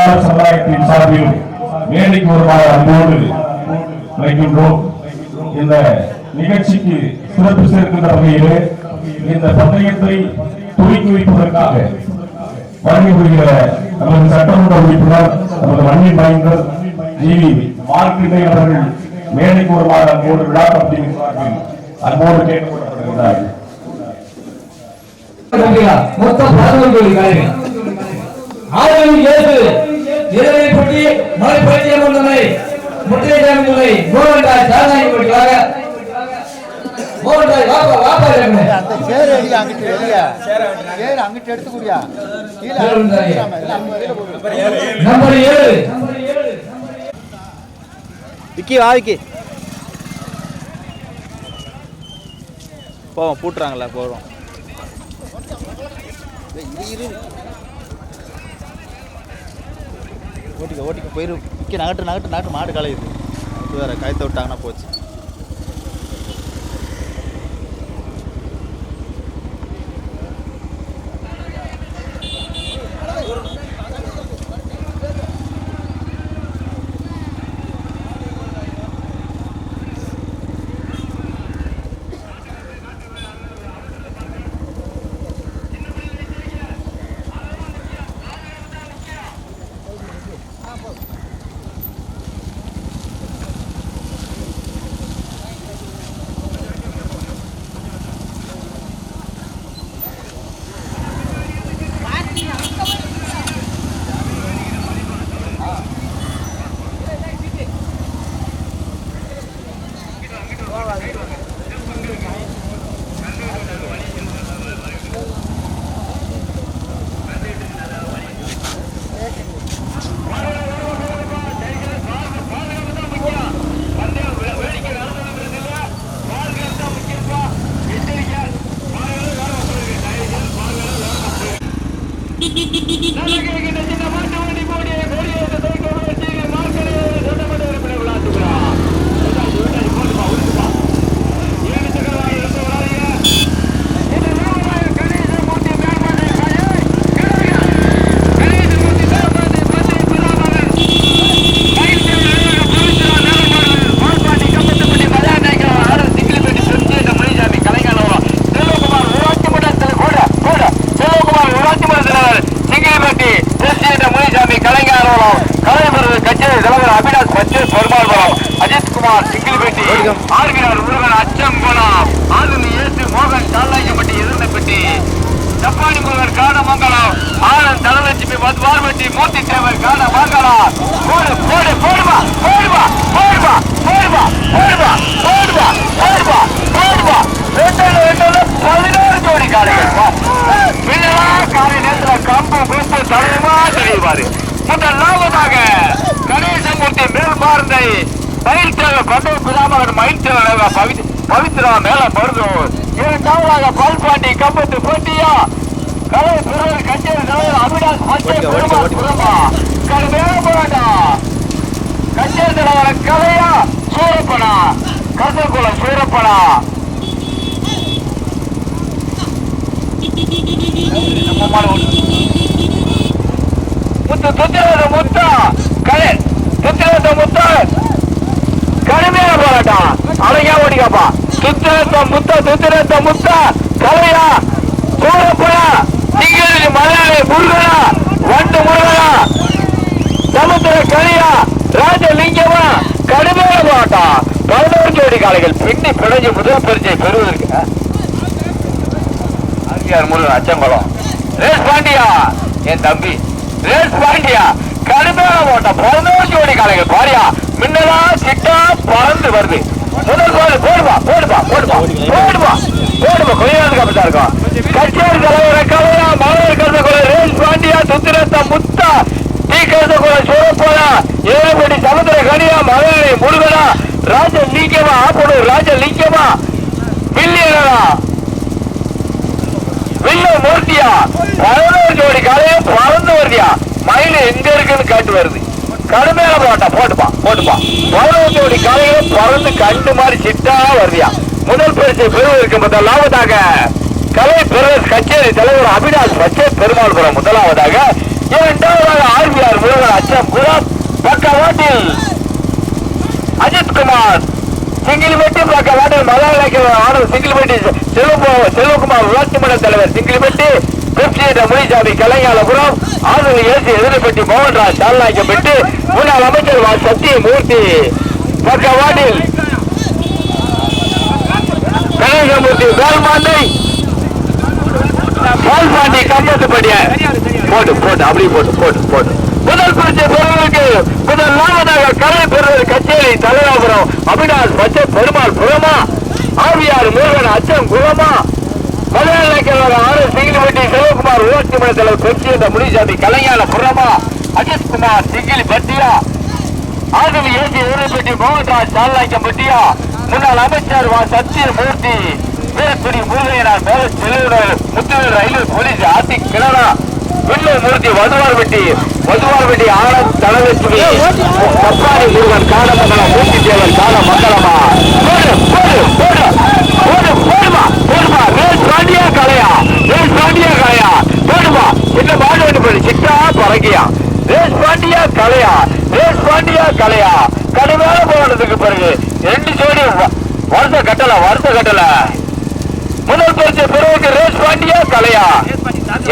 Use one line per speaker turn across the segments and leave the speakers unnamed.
தொழிலாளர் சமுதாயத்தின் சார்பில் மேடைக்கு வருமாறு அன்போடு அழைக்கின்றோம். இந்த நிகழ்ச்சிக்கு சிறப்பு சேர்க்கின்ற வகையிலே இந்த பந்தயத்தை துவக்கி வைப்பதற்காக வருகை புரிகிற நமது சட்டமன்ற உறுப்பினர் நமது மண்ணின் மைந்தர் ஜி.வி. மார்க்கண்டேயன் அவர்கள் மேடைக்கு வருமாறு அன்போடு விழா கமிட்டியின் சார்பில் அன்போடு கேட்டுக்கொள்ளப்படுகிறார்கள்.
மொத்தம் 11 கோடி காலைகள் 6 இரவை போட்டி மலை பயிற்சியம் முன்னை முட்டையை முன்னை மோகன்ராஜ் சாதனைக்காக மோகன்ராஜ் வாப்பா வாப்பா அந்த சேர் அடி அங்கிட்டு வெளியா சேர் அங்கிட்டு எடுத்து குடியா நம்பர் 7
விக்கி வா விக்கி போவோம் பூட்டுறாங்களா போகிறோம் ஓட்டிக்க போயிரு விக்கி நகட்டு மாடு கலையுது வேற கயத்தை விட்டாங்கன்னா போச்சு.
முதலாவதாக கணேசமூர்த்தி மேல்பார்ந்தை பவித்ரா மேல மருதூர். இரண்டாவதாக பால்பாண்டி கம்பத்து போட்டியா கலை பிறர் கச்சேரி தலைவர் அபிலாஷ் பச்சை பெருமாள் புறமா கடுமையான போராட்டம். கச்சேரி தலைவர் கலையா சூரப்பனா கசகுலம் சூரப்பனா முத்து துத்திரவத முத்தா கலை துத்திரவத முத்தா கடுமையான போராட்டம். அழகா ஓடிக்காப்பா துத்திரத்த முத்தா கலையா சூரப்பனா திங்களி மலையாளி முருகனா வண்டு முருகனா சமுத்திர கலியா ராஜலிங்கமா கடுமையான போராட்டம். 11 ஜோடி காளைகள் பின்னி பிழைஞ்சு முதல் பரிசை பெறுவதற்கு முருகன் அச்சம்பலம் ரேஸ் பாண்டியா என் தம்பி ரேஸ் பாண்டியா கடுமையான போராட்டம். 11 ஜோடி காளைகள் பாரியா மின்னலா சிட்டா பறந்து வருது. முதல் கோல் போடுவா கொஞ்சம் அப்படித்தான் இருக்கும். கச்சேரி தலைவர் கலையா மலர் கருதகுல ரேஸ் பாண்டியா துத்திரத்த முத்தா டி கருதகுல சூரப்பனா ஏழுபடி சமுத்திர கனியா மலரை முருகனா ராஜலிங்கமா ஆப்பனூர் ராஜலிங்கமா வில்லியனா வில்ல மூர்த்தியா 11 ஜோடி காலையே பறந்து வருதியா மயில் எங்க இருக்குன்னு காட்டு வருது. கடுமையான போட்டா போட்டுப்பா 11 ஜோடி காலையே பறந்து கண்டு மாதிரி சிட்டா வருதியா. முதல் பரிசை பெறுவதற்கு முதலாவதாக கலை பிரதேஷ் கச்சேரி தலைவர் அபிலாஷ் பச்சை பெருமாள்புரம் முதலாவதாக. இரண்டாவதாக ஆர்பிஆர் முருகன் அச்சம் குலம் பக்கவாட்டில் அஜித்குமார் சிங்கிள்பட்டி பக்கவாட்டில் மலையாள சிங்கிள்பட்டி செல்வகுமார் ஊராட்சி மன்ற தலைவர் சிங்கிள்பட்டி பெப்சி என்ற முனிசாமி கலைஞாலபுரம் ஆதரவு ஏசி எதிர்பட்டி மோகன்ராஜ் சால்நாய்க்கப்பட்டு முன்னாள் அமைச்சர் சத்தியமூர்த்தி பக்கவாட்டில் கணேசமூர்த்தி வேல்மாண்டை பால்பாண்டி கம்பத்துப்படிய போட்டு போட்டு அப்படி போட்டு போட்டு போட்டு முதல் பரிசு பெறுவதற்கு முதலாவதாக கலை பெறுவது கச்சேரி தலைவாபுரம் அவினாஷ் பச்சை பெருமாள் புறமா ஆவியார் முருகன் அச்சம் குலமா மலையாள கிழவர் ஆறு சிங்கிலிப்பட்டி செல்வகுமார் ஊராட்சி மன்ற தலைவர் பெப்சி என்ற முனிசாமி கலைஞான புறமா அஜித்குமார் சிங்கிலி பட்டியா ஆதவி ஏசி எதிர்பட்டி மோகன்ராஜ் சால்நாய்க்கப்பட்டியா முன்னாள் அமைச்சர் சத்தியமூர்த்தி வீரக்குடி முருகையனார் மேல செல்லுநர் முத்துவேல் ரயில்வே போலீஸ் ஆத்தி கிணறா பிள்ளை மூர்த்தி வதுவார்பட்டி ஆனந்த் தனலட்சுமி கப்பாடி முருகன் காடமங்கலம் மூர்த்தி தேவர் கால மங்களமா போடுமா ரேஸ் பாண்டியா கலையா போடுமா என்ன மாடு வேண்டு சிட்டா பறக்கியா ரேஸ் பாண்டியா கலையா கடுமையான போனதுக்கு பிறகு 2 ஜோடி வருஷ கட்டல முதல் பரிசு பெறுவதற்கு ரேஸ் பாண்டியா கலையா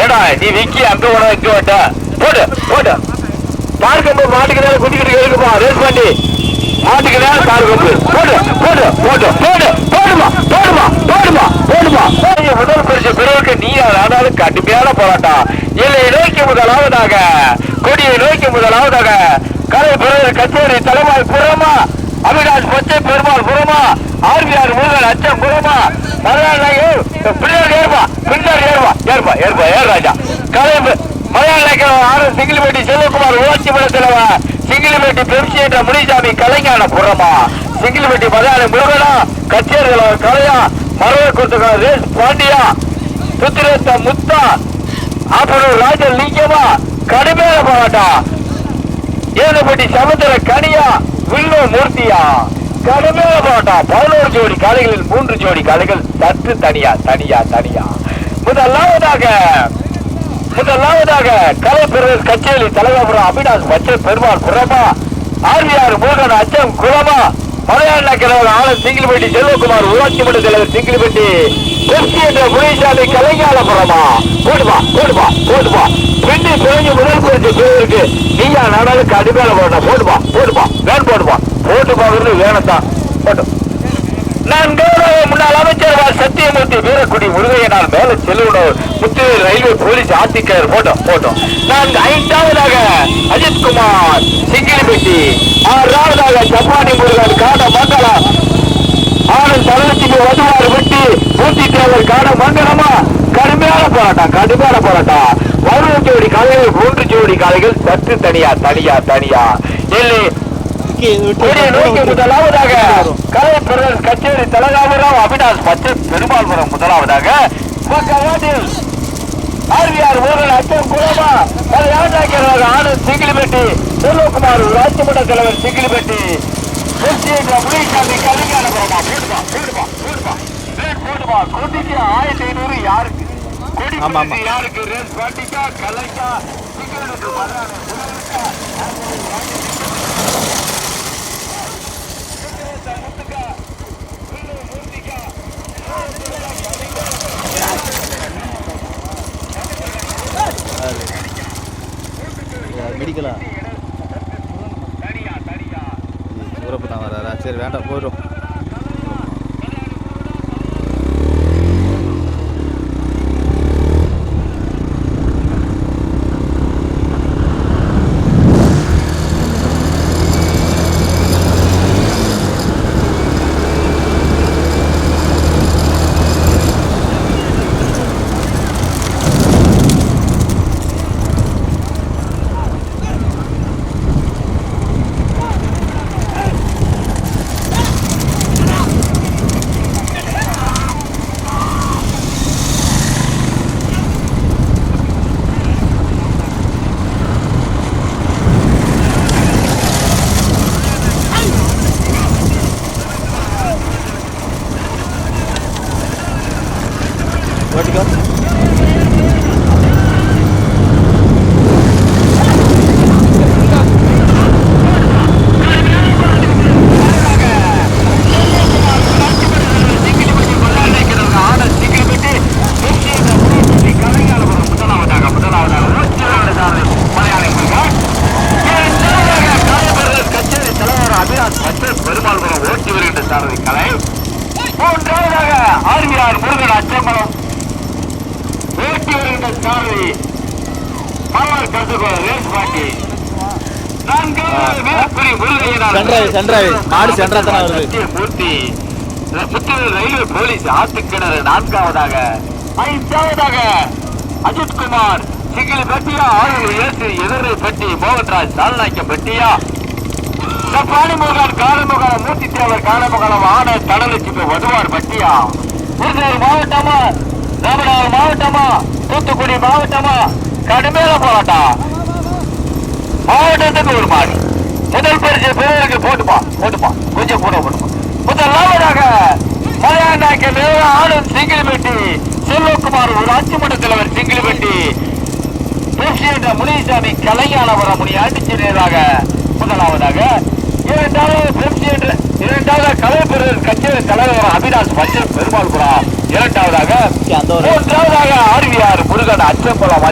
ஏடா நீ விக்கி அங்க வட்ட போடு பார்க்கம்பு மாட்டுக்கு நேரம் குட்டிக்கிட்டு இருக்குப்பா ரேஸ் பாண்டி மாட்டுக்கு நேரம் பார்க்கம்பு போடுமா முதல் பரிசு பெறுவதற்கு நீ ஆனாலும் கடுமையான போராட்டம் இல்லை நோக்கி முதலாவதாக கலை பெறுவது கச்சேரி தலைவாய் புறமா அவினாஷ் பச்சை பெருமாள் புறமா ஆர்விஆர் முருகன் அச்சம் புறமா ராஜா கலை மலையாள ஆறு சிங்கிலிப்பட்டி செல்வகுமார் ஊராட்சி மன்ற தலைவர் சிங்கிலிப்பட்டி பெப்சி என்ற முனிசாமி கலைஞான புறமா சிங்கிலிப்பட்டி மலையாள முருகனா கச்சேரி கலையா மரவை கொடுத்த ரேஸ் பாண்டியா புத்திரத்த முத்தா அப்புறம் ராஜ லிங்கமா கடுமையான போராட்டம் ஏழுபட்டி சமுத்திர கனியா வில்லு மூர்த்தியா கடுமையான போராட்டம் 11 ஜோடி காளைகளில் 3 ஜோடி காளைகள் சற்று தனியா முதலாவதாக கலை பெறுவது கச்சேரி தலைவாபுரம் அவினாஷ் பச்சை பெருமாள் புறமா ஆர்விஆர் முருகன் அச்சம் குலமா மலையாள கிழவர் ஆனந்த் சிங்கிலிப்பட்டி செல்வகுமார் ஊராட்சி மன்ற தலைவர் சிங்கிலிப்பட்டி பெப்சி என்ற முனிசாமி கலைஞாலபுரமா போடுமா பின்னி பிறகு முதல் பரிசு பெறுவதற்கு நீயா நாடாளுக்கு அடிமையான போடுமா போட்டு வேணத்தான் போட்டு நான் கௌரவ முன்னாள் அமைச்சர் சத்தியமூர்த்தி வீரக்குடி முருகையனார் மேல செல்லுநர் முத்துவேல் ரயில்வே போலீஸ் ஆத்திக்கர் போட்டோம் நான் 5ஆவதாக அஜித்குமார் சிங்கிலிப்பட்டி 6ஆவதாக சப்பாடி முருகன் காட மங்கலம் ஆனந்த் தனலட்சுமி வதுவார்பட்டி மூர்த்தி தேவர் காட மங்கலமா கடுமையான போராட்டம் 11 ஜோடி காளைகள் 3 ஜோடி காளைகள் சற்று தனியா இல்லை முதலாவதாக கலை பெறுவது கச்சேரி தலைவாபுரம் அவினாஷ் பச்சை பெருமாள்புரம் முதலாவதாக ஆர்விஆர் முருகன் அச்சம் குலமா ஆனந்த் சிங்கிலிப்பட்டி செல்வகுமார் ஊராட்சி மன்ற தலைவர் சிங்கிலிப்பட்டி முனிசாமி கலைஞாலபுரமா போடுமா கொடிக்கு 1500 யாருக்கு யாருக்கு ரேஸ் பாண்டிக்கா கலைக்கா சிங்கிலிப்பட்டி
மெடிக்கலா சிறப்பு தான் வராரா சரி வேண்டாம் போயிடும் சென்றாவி மாடு சென்றா தானே வருது.
மூர்த்தி புத்தூர் ரயில்வே போலீஸ் ஆத்துக்கிணறு 4வது. 5வது அஜித்குமார் சிங்கிலி பட்டியா ஆளுநர் ஏசு எதிரை பட்டி மோகன்ராஜ் சால்நாய்க்க பட்டியா பாணிமுகான் காலமுகாலம் மூர்த்தி தேவர் காலமுகாலம் ஆன தனலட்சுமி வதுவார் பட்டியா விருதுநகர் மாவட்டமா ராமநாதபுரம் மாவட்டமா தூத்துக்குடி மாவட்டமா கடுமையில போராட்டம் மாவட்டத்துக்கு ஒரு மாடு முதல் பரிசு பேருக்கு போட்டுப்பா கொஞ்சம் கூட போட்டுப்பா. முதலாவதாக மலையாண்டாக்க ஆளும் சிங்கிலிப்பட்டி செல்வகுமார் ஒரு ஆட்சிமன்ற தலைவர் சிங்கிலிப்பட்டி என்ற முனிசாமி கலைஞானவரம் முனி அடிச்சு நேராக முதலாவதாக. இரண்டாவது கலைப்பெருவர் கட்சி தலைவர் அபிலாஷ் பச்சன் பெருமாள்புரம் 2வதாக. 3வது ஆர்விஆர் முருகன் அச்சம்பலம்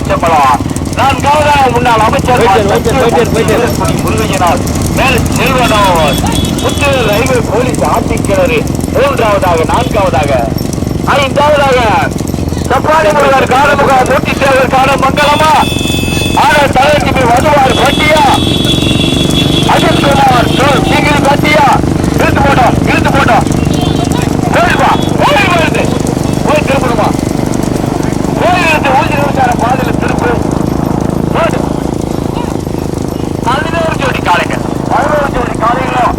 4வது முன்னாள் அமைச்சர் முருகையனார் மேல் செல்வனோர் புத்தூர் ரயில்வே போலீஸ் ஆட்சிக்கிணறு 3வது. 4வது. 5வது சப்பாடி முருகர் காலமுக மூர்த்தி தேவர் கால மங்களமா ஆன தலைக்கு வதுவார் பட்டியா அஜித்குமார் சிங்கிள் பட்டியா இழுத்து போட்டோம் போயிடுவா போய் திரும்பணுமா கோயிலிருந்து ஊசி நிமிஷம் பாதையில் திருப்பு 11 ஜோடி காலைங்க 11 ஜோடி காலைகளும்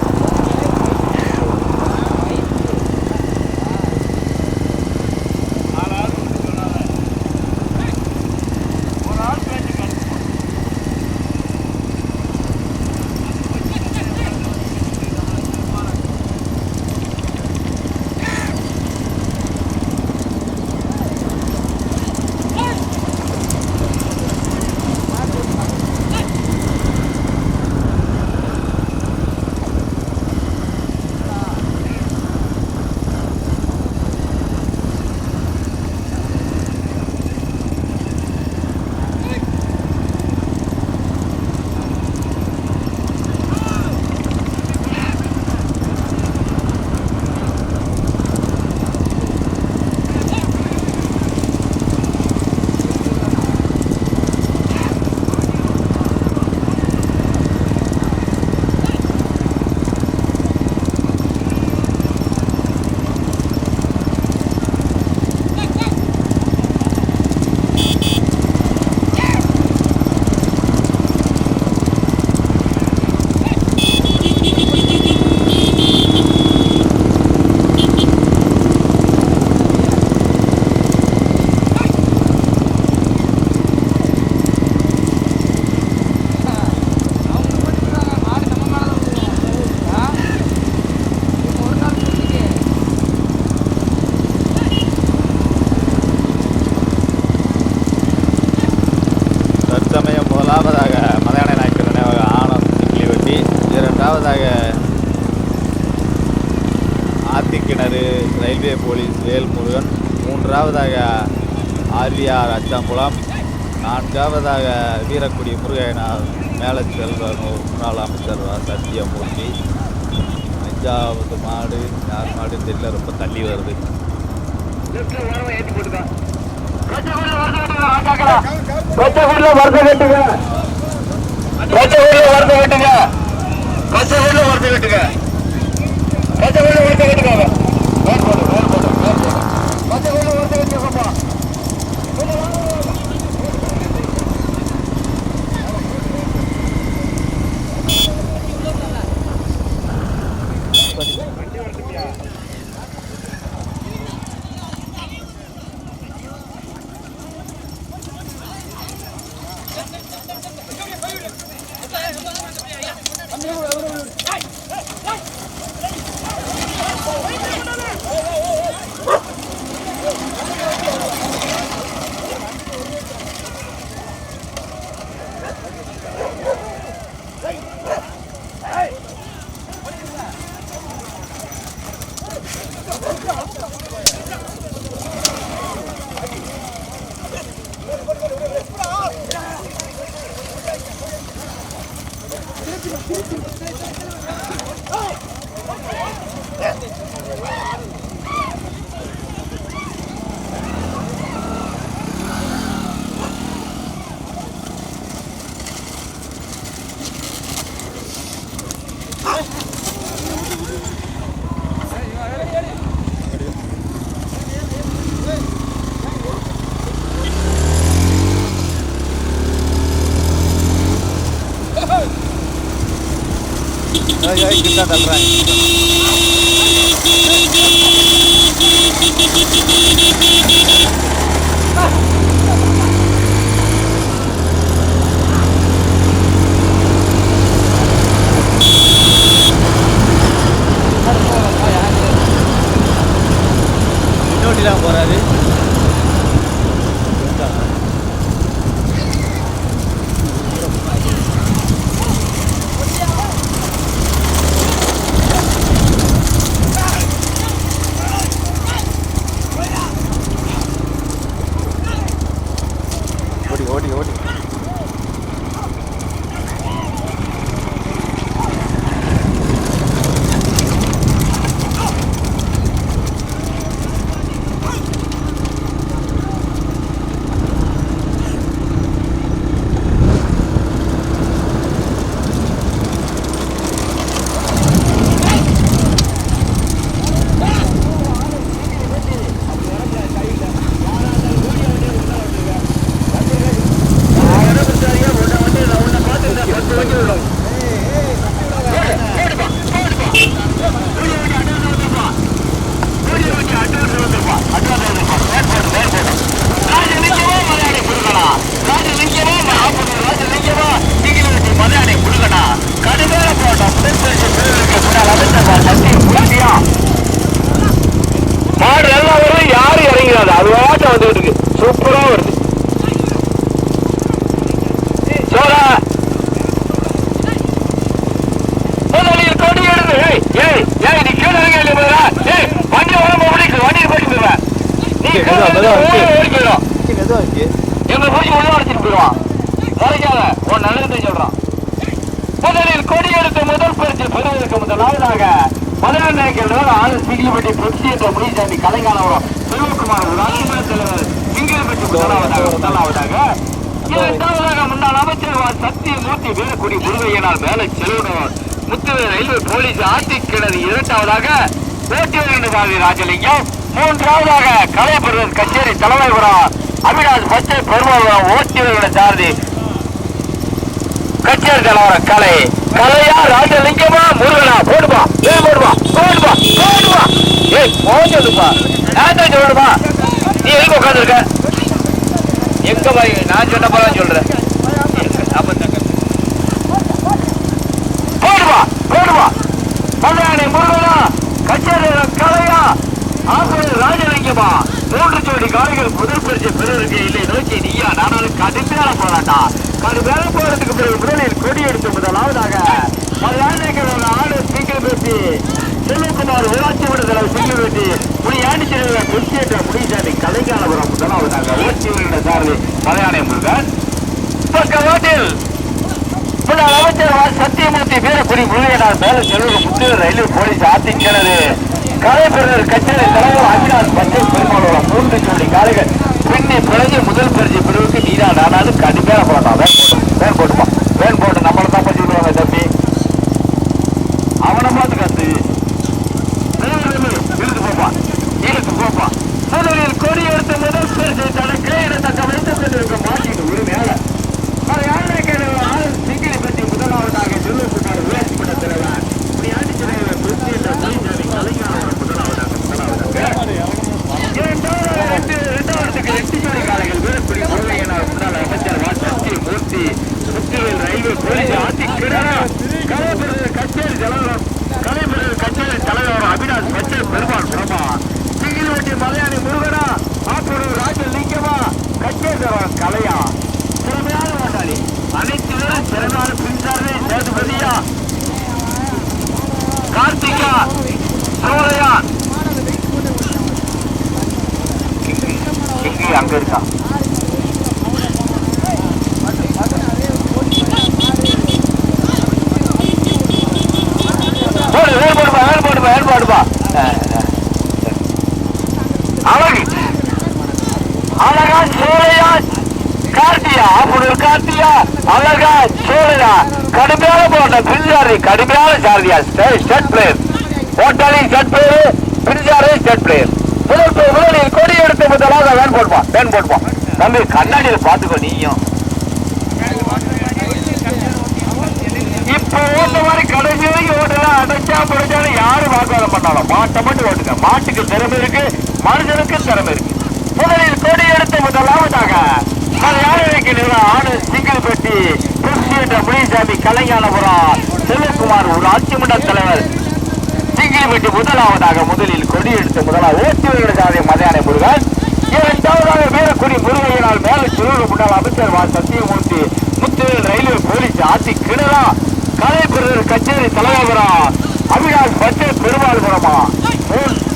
ஆத்திக்கிணறு railway police Velmurugan, 3வதாக RVR அச்சம்பலம், 4வதாக Veerakudi முருகையனார் மேலச்செல்வன் முன்னாள் அமைச்சர் சத்தியமூர்த்தி, 5வது மாடு யார் மாடு தெரியல, ரொம்ப தள்ளி வருது. கிட்ட தள்ளுறாங்க. இன்னொட்டிலாம் போறாரு. ஓடி ஓடி
சூப்பரா வருது. சோழா கொடி எடுத்து நீ கீழே வண்டி வண்டி போயிட்டு நீ போயிடும் எங்க போய் உள்ள அடிச்சுட்டு போயிடுவான். மறைக்காத உன் நல்லது சொல்றான். முதலில் கொடி எடுத்து முதல் பரிசு பெறுவதற்கு முதலாவதாக 16 ஆள் சிகிலிப்பட்டி புரட்சி என்ற முனிசாமி கலைஞானவரம் சிவகுமார் ராஜ்குமார் தலைவர் சிங்கிலிப்பட்டி முதலாவதாக இரண்டாவதாக முன்னாள் அமைச்சர் சத்தியமூர்த்தி வீரக்குடி முருகையனால் மேல செல்வனவர் முத்துவேல் ரயில்வே போலீஸ் ஆத்திக்கிணறு இரண்டாவதாக ஓட்டிவரண்டு ராஜலிங்கம் மூன்றாவதாக கலைப்பெறுவர் கச்சேரி தலைமைபுரம் அபிலாஷ் பச்சை பெருமாள் ஓட்டிவர்களை சார்தி கச்சேரி தலைவர் கலை கலையா ராஜலிங்கமா முருகனா போடுவா போடுவா போடுவா போடுவா போடுப்பா நான் சொல்லுப்பா. நீ எங்க உட்காந்துருக்க எங்க பாய் நான் சொன்ன போல சொல்றேன். போடுவா போடுவா மதுராணி முருகனா கச்சேரி கலையா ஆசிரியர் ராஜலிங்கமா 3 ஜோடி காலைகள் முதல் பரிசு பெறுவதற்கு இல்லை நோக்கி நீயா நானும் கடுமையான போராட்டா கடுமையான போறதுக்கு பிறகு முதலில் கொடி எடுத்து முதலாவதாக ஆடு சிங்கிள் பேட்டி செல்வகுமார் ஊராட்சி விடுதலை சிங்கிள் பேட்டி முனியாண்டி செல்வ குச்சியற்ற முனிசாமி கலைஞானபுரம் முதலாவதாக ஓட்டிவர்களை சார்பு மலையாள முருகன் பக்கவாட்டில் முன்னாள் அமைச்சர் சத்தியமூர்த்தி வீரக்குடி முருகையனால் மேல செல்வ முத்துவேல் ரயில்வே போலீஸ் ஆத்திக்கிணறு கலைப்பெறுவர் கச்சேரி தலைவர் அபிலாஷ் பச்சை பெருமாளோட 3 ஜோடி காலைகள் பின்னி பிறகு முதல் பரிசு பிரிவுக்கு நீரா நானாலும் கடுமையான போராட்டம் வேன் போட்டுமா வேன் போட்டு நம்மளை தான் பற்றி விடுவாங்க தம்பி அவனை பார்த்து கத்து இழுத்து போப்பான் இழுத்து போப்பான் முதலில் கொடி எடுத்த முதல் பரிசு தனக்கு இடத்தக்க வைத்துக் கொண்டிருக்க மாட்டிட்டு ஒரு மேல சிங்கிலி பற்றி முதலாவதாக செல்வகுமார் ஊராட்சி மன்ற தலைவர் ஆண்டி தலைவர் கலைஞானவரம் இரண்டாவதுக்கு 8 ஜோடி காலைகள் வீரக்குடி முருகையனால் முன்னாள் அமைச்சர் சத்தியமூர்த்தி முத்துவேல் ரயில்வே போலீஸ் ஆத்திக்கிணறு கலைப்பெறுவர் கச்சேரி தலைவர் அபிலாஷ் பச்சை பெருமாள் பிரமா சிங்கிலிவட்டி மலையாளி முருகனா ஆப்பூர் ராஜலிங்கமா கச்சேரி கலையா திறமையான ஓட்டாளி அனைத்து பேரும் திறமையான பின்சாரே சேதுபதியா கார்த்திகா சோழையா அங்க இருக்கா போடுப்பா அழகா சோழையா கார்த்தியா அப்படி கார்த்தியா அழகா சோழையா கடுமையான போட்ட பிரிஞ்சாரி கடுமையான சாரதியா ஸ்டேட் பிளேயர் ஓட்டாளி ஸ்டேட் பிளேயர் பிரிஞ்சாரி ஸ்டேட் பிளேயர் முதலில் கொடி எடுத்து முதலாக வேன் போட்டுப்பான் தம்பி கண்ணாடியில் பார்த்துக்கோ நீயும் இப்ப ஓட்ட மாதிரி கடைசி வரைக்கும் ஓட்டல அடைச்சா முடிச்சாலும் யாரும் வாக்குவாதம் பண்ணாலும் மாட்டை மட்டும் ஓட்டுங்க. மாட்டுக்கு திறமை இருக்கு, மனுஷனுக்கு திறமை இருக்கு. முதலில் கொடி எடுத்து முதலாவதாக ஆணு சிங்கிள் பெட்டி புஷி என்ற முனிசாமி கலைஞானபுரம் செல்வகுமார் ஊராட்சி மன்ற தலைவர் சிங்கிள் பெட்டி முதலாவதாக முதலில் கொடி எடுத்து முதலாவது ஓட்டுநர் சாதி மதியான முருகன். இரண்டாவதாக வீரக்குடி முருகையினால் மேல சிறுவர் முன்னாள் அமைச்சர் வா சத்தியமூர்த்தி முத்துவேல் ரயில்வே போலீஸ் ஆட்சி கிணறா கலைப்பிரர் கச்சேரி தலைவபுரம் அபிலாஷ் பச்சை பெருமாள்புரமா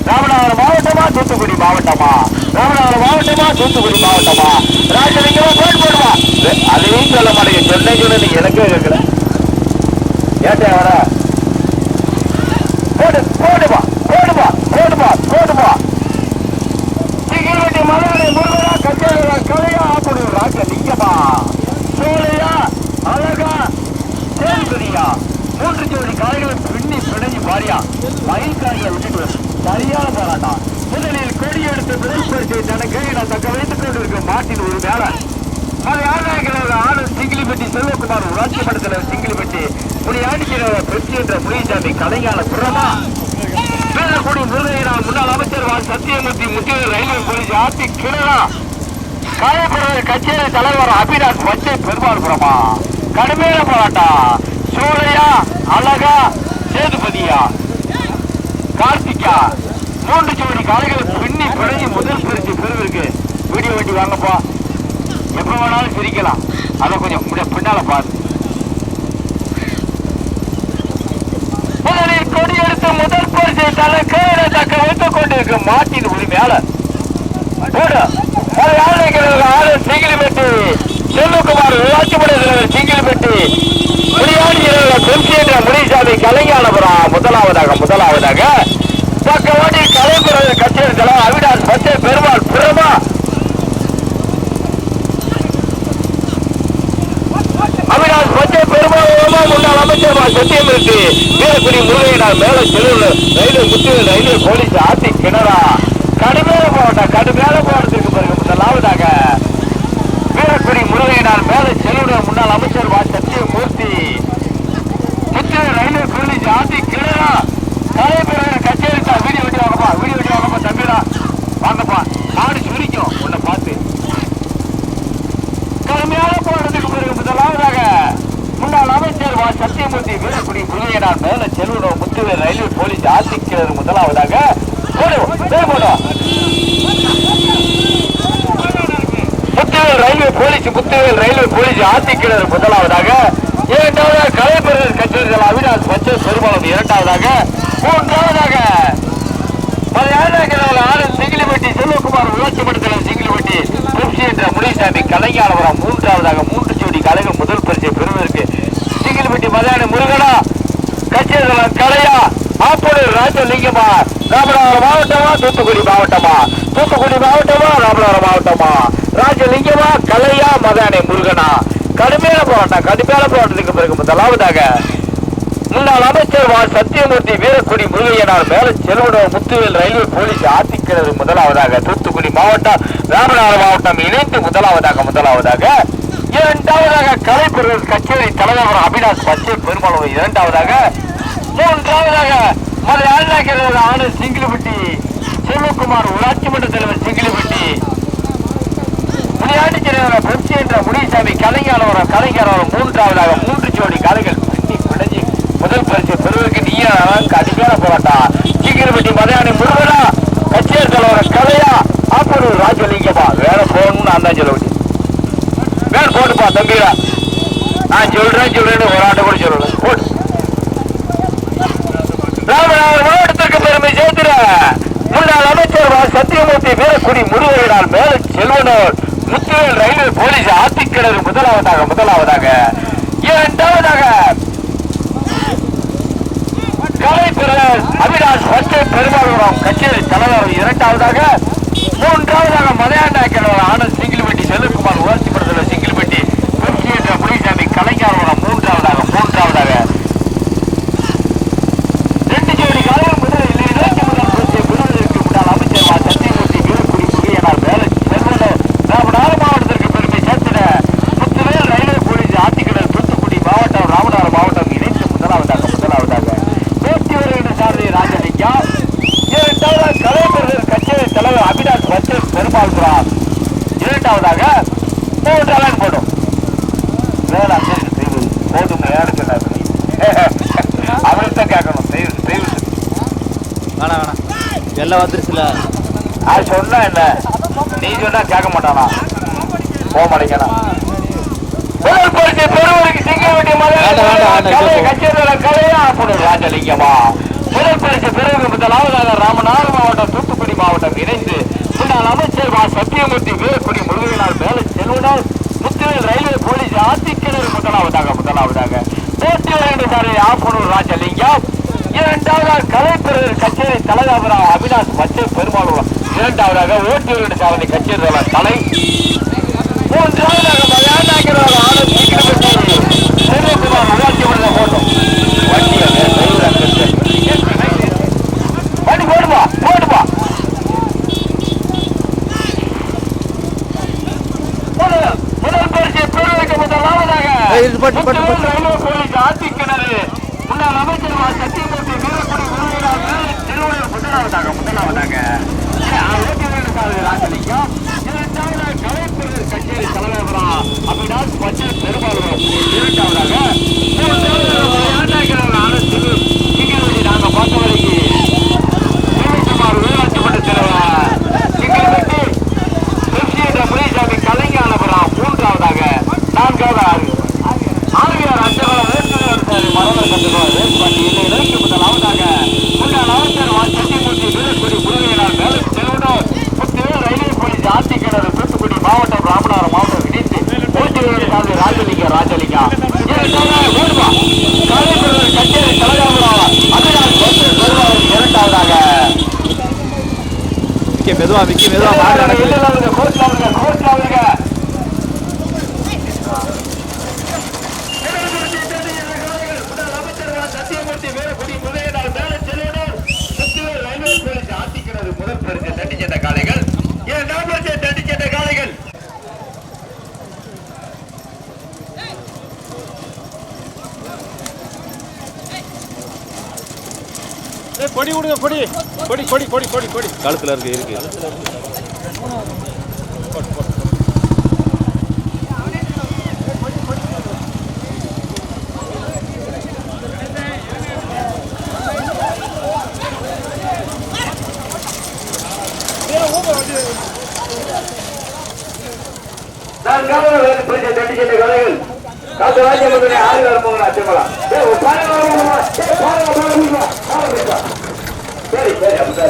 ராமநாதபுரம் மாவட்டமா தூத்துக்குடி மாவட்டமா ராமநாதபுரம் மாவட்டமா தூத்துக்குடி மாவட்டமா ராஜலிங்கமா போன் போடுவா அதையும் சொல்ல மாட்டேங்க. சொன்ன நீ எனக்கே கேட்கல ஏட்டா வர போடு போடுவா போடுவா போடுவா போடுவா சிகிருவட்டி மலையாளி முருகனா கச்சேரியா கலையா அப்படி ராஜலிங்கமா சோழையா அழகா சேதுபதியா மூன்று ஜோடி காய்களை பின்னி பிணைஞ்சு பாரியா மயில் காய்களை விட்டுட்டு சரியான போராட்டம். முதலில் கொடி எடுத்து முதல் பரிசை தனக்கு நான் தக்க வைத்துக் கொண்டிருக்கும் மாட்டின் ஒரு வேலை அது யாருனாக்கிறார் ஆணு சிங்கிலிப்பட்டி செல்வகுமார் ஊராட்சி மன்ற தலைவர் சிங்கிலிப்பட்டி முனியாடிக்கிறவர் பெருச்சி என்ற முனிசாமி கலைஞான புறமா வீரக்குடி முருகையினால் முன்னாள் அமைச்சர் வா சத்தியமூர்த்தி முத்தியூர் ரயில்வே போலீஸ் ஆட்சி கிணறா காயப்படுவர் கச்சேரி தலைவர் அபிலாஷ் பச்சை பெருமாள்புரமா கடுமையான போராட்டம். சூளையா அழகா சேதுபதியா கார்த்திகா மூன்று ஜோடி காலைகளை பின்னி பிணைஞ்சு முதல் பரிசு பெறுவதற்கு வீடியோ வண்டி வாங்கப்பா. எப்ப வேணாலும் சிரிக்கலாம், அதை கொஞ்சம் பின்னால பாரு. முதலில் கொடி எடுத்து முதல் பரிசை தலை கையில தக்க வைத்துக் கொண்டிருக்கும் மாட்டின் உரிமையாளர் சிங்கிலிப்பட்டி செல்வகுமார் ஊராட்சி மன்ற தலைவர் சிங்கிலிப்பட்டி முனிசாமி கலைஞானபுரம் முதலாவதாக பக்கவாடி கலைப்புற கச்சேரி தலைவர் அவினாஷ் பச்சை பெருமாள் புறமா அவினாஷ் பச்சை பெருமாள் முன்னாள் அமைச்சர் சத்தியமூர்த்தி வீரக்குடி முருகையினால் மேல செல்வூர் ரயில்வே முத்தியூர் ரயில்வே போலீஸ் ஆட்சி கிணறா கடுமையான போராட்டத்திற்கு பிறகு முதலாவதாக வீரக்குடி முருகையினால் மேல செல்வூர் முன்னாள் அமைச்சர் வா சத்தியமூர்த்தி முத்தியூர் ரயில்வே போலீஸ் ஆட்சி கிணறா கலைப்புற கச்சேரி வீடியோ வெட்டி வாங்கப்பா தம்பிடா வாங்கப்பா நாடு சுரிக்கும் உன்னை பார்த்து. கடுமையான போராட்டத்துக்கு பிறகு முதலாவதாக முன்னாள் அமைச்சர் வா சத்தியமூர்த்தி வீரக்குடி முருகையினால் மேல செல்வூர் முத்தியூர் ரயில்வே போலீஸ் ஆட்சி கிணறு முதலாவதாக முத்தியூர் ரயில்வே போலீஸ் ஆட்சி கிணறு முதலாவதாக இரண்டாவதாக கலைப்பெருர் கச்சேரிகள் அவினாஷ் பச்சை பெருமாள் இரண்டாவதாக மூன்றாவதாக சிங்கிலிப்பட்டி செல்வகுமார் ஊராட்சி மன்ற தலைவர் சிங்கிலிப்பட்டி புஷி என்ற முனிசாமி கலைஞானபுரம் மூன்றாவதாக மூன்று ஜோடி கலைகள் முதல் பரிசை பெறுவதற்கு சிங்கிலிப்பட்டி மதியான முருகனா கச்சேரி கலையா ஆப்பூர் ராஜலிங்கமா ராமநாதபுரம் மாவட்டமா தூத்துக்குடி மாவட்டமா ராமநாதபுரம் மாவட்டமா ராஜலிங்கமா கலையா மதானே முருகனா கடுமையான போராட்டத்துக்கு பிறகு முதலாவதாக முன்னாள் அமைச்சர் வா சத்தியமூர்த்தி வீரக்குடி முருகையனார் மேல செல்வூர் முத்துவேல் ரயில்வே போலீஸ் ஆட்சி கிணறு முதலாவதாக தூத்துக்குடி மாவட்டம் ராமநாதபுரம் மாவட்டம் இணைந்து முதலாவதாக இரண்டாவதாக கலைப்புறர் கச்சேரி தலைவர் அபிலாஷ் பச்சை பெருமாள் இரண்டாவதாக மூன்றாவதாக ஆணு சிங்கிலிப்பட்டி செல்வகுமார் ஊராட்சி மன்ற தலைவர் சிங்கிலிப்பட்டி முனியாடிக்கிறவர் பெருச்சி என்ற முனிசாமி கலைஞானவரம் மூன்றாவதாக மூன்று ஜோடி காலைகள் பின்னி பிணைஞ்சி முதல் பரிசு பெறுவதற்கு கடுமையான போராட்டம். சிங்கிலிப்பட்டி மதியானி முருகனா கச்சேரி தலைவர் கலையா ஆப்பூர் ராஜலிங்கமா வேற போகணும்னு அந்த சொல்ல வேற போட்டுப்பா தம்பிடா நான் சொல்றேன்னு ஒரு ஆட்டை கூட சொல்லணும் போட்டு. ராமநாதபுரம் மாவட்டத்திற்கு பெருமை சேர்த்துற முன்னாள் அமைச்சர் சத்தியமூர்த்தி வீரக்குடி முருகையினால் மேல செல்வனூர் முத்துவேல் ரயில்வே போலீஸ் ஆட்சி கிணறு முதலாவதாக இரண்டாவதாக கலைப்புறர் அபிலாஷ் பச்சை பெருமாள்புரம் கச்சேரி தலைவர் இரண்டாவதாக மூன்றாவதாக மலையாண்டாக்கிறவர் ஆனந்த் சிங்கிலிப்பட்டி செல்வகுமார் ஊராட்சி மன்ற தலைவர் சிங்கிலிப்பட்டி புஷி என்ற முனிசாமி கலைஞானபுரம் மூன்றாவதாக ரெண்டு ஜோடி காலையில் முதல் பரிசை பெறுவதற்கு முன்னாள் அமைச்சர் வா சத்தியமூர்த்தி வீரக்குடி முருகையனார் மேல செல்வனூர் ராமநாதபுரம் மாவட்டத்திற்கு பெருமை சேர்த்திட முத்துவேல் ரயில்வே போலீஸ் ஆட்சி கிணறு தூத்துக்குடி மாவட்டம் ராமநாதபுரம் மாவட்டம் இணைந்து முதலாவதாக அவர்கிட்ட கேட்கணும். தெய்வம்
வேணாம் வேணாம் எல்லாம் வந்துருச்சுல.
அது சொன்னா என்ன, நீ சொன்னா கேட்க மாட்டானா? போக மாட்டேங்கிறான். முதல் பரிசு பெறுவதற்கு சிங்க வேண்டிய கலையா ராஜலிங்கமா. முதல் பரிசு பெறுவது முதலாவதாக ராமநாதபுரம் மாவட்டம் தூத்துக்குடி மாவட்டம் இணைந்து முன்னாள் அமைச்சர் சத்தியமூர்த்தி வீரக்குடி முருகனால் மேல செல்வனால் முத்துவேல் ரயில்வே போலீஸ் ஆத்திக்கிணறு முதலாவதாக போட்டி வருகின்ற சாலை ஆப்பனூர் ராஜலிங்கம். இரண்டாவதாக கலைப்பிரர் கச்சேரி தலைவராக அவினாஷ் பச்சை பெருமாள். இரண்டாவதாக ஓட்டி வருகின்ற சாலை கச்சேரி தலை. மூன்றாவதாக மலையாண்டாக்கிறார் ஆனந்த் சீக்கிரப்பட்டி செல்வகுமார் ஊராட்சி மன்ற போட்டோம். வண்டி போடுமா முதல் பரிசு பெறுவதற்கு முதலாவதாக ரயில்வே போலீஸ் ஆத்திக்கிணறு முன்னாள் அமைச்சர் சத்தியமூர்த்தி வீரக்குடி முருகனார் திருவள்ளூர் முதலாவதாக ராஜலிங்கம். இரண்டாவதாக கலைப்பிரர் கச்சேரி தலைவரா அவினாஷ் பச்சை பெருமாள். இரண்டாவதாக நாங்க பார்த்த வரைக்கும் சிவகுமார் ஊராட்சி மன்ற தலைவர் சிங்கப்பட்டி முனிசாமி கலைஞானபுரம். மூன்றாவதாக நான்காவது ஆர்விஆர் அஞ்சகலம் வேட்புமனு மரபர் கட்டுவார் வேட்பாட்டி இல்லை இலக்கிய முதலாவதாக முன்னாள் அமைச்சர் சத்தியமூர்த்தி வீரக்குடி முருகையினால் மேலே செல்வனூர் முத்துவேல் ரயில்வே போலீஸ் ஆத்திக்கிணறு தூத்துக்குடி மாவட்டம் ராமநாதபுரம் மாவட்டம் இணைந்து போட்டி சார்ந்த ராஜலிங்கம். கச்சேரி தலைவராக அவினாஷ் பச்சை பெருமாள். இரண்டாவதாக
மெதுவா
சத்தியமூர்த்தி வீரக்குடி முருகையினால் மேலே செல்வனூர் முத்துவேல் ரயில்வே போலீஸ் ஆத்திக்கிணறு முதல் பரிசு தட்டி சென்ற காளைகள். இரண்டாம் பரிசு தட்டி சென்ற காளைகள்.
கொடி கொடுங்க கொடி கழுத்துல இருக்கு.
தட்டி சென்ற காளைகள். காசு ராஜ்ய மந்திரி ஆறு வரும்போது அச்சமலாம். சரி அப்படி